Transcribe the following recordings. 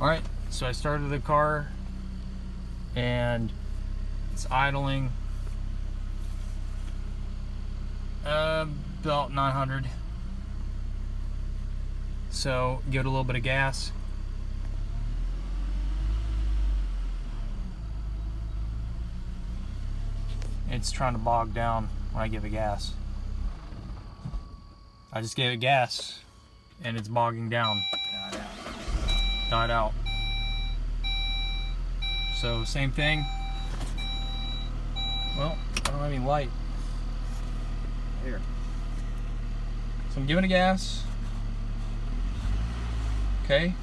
Alright, so I started the car and it's idling about 900. So give it a little bit of gas. It's trying to bog down when I give it gas. I just gave it gas and it's bogging down. Died out. So same thing. Well, I don't have any light. Here. So I'm giving it gas. Okay.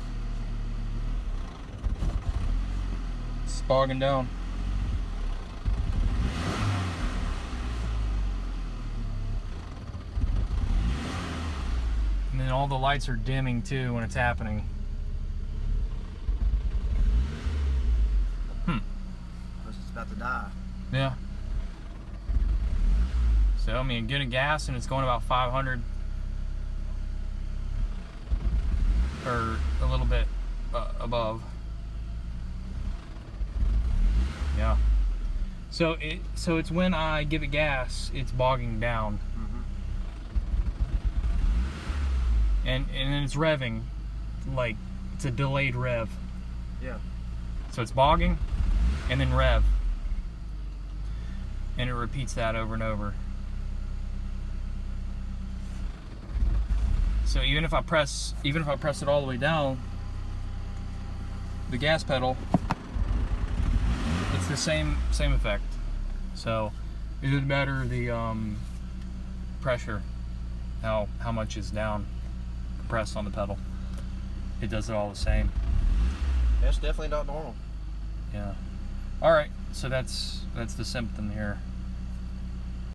It's bogging down. And then all the lights are dimming too when it's happening. It's about to die. Yeah. So I mean, getting gas and it's going about 500 or a little bit above. Yeah. So it's when I give it gas, it's bogging down. And then it's revving, like it's a delayed rev. Yeah. So it's bogging and then rev. And it repeats that over and over. So even if I press it all the way down, the gas pedal, it's the same effect. So it doesn't matter the pressure, how much is down, compressed on the pedal. It does it all the same. That's definitely not normal. Yeah. All right. So that's the symptom here.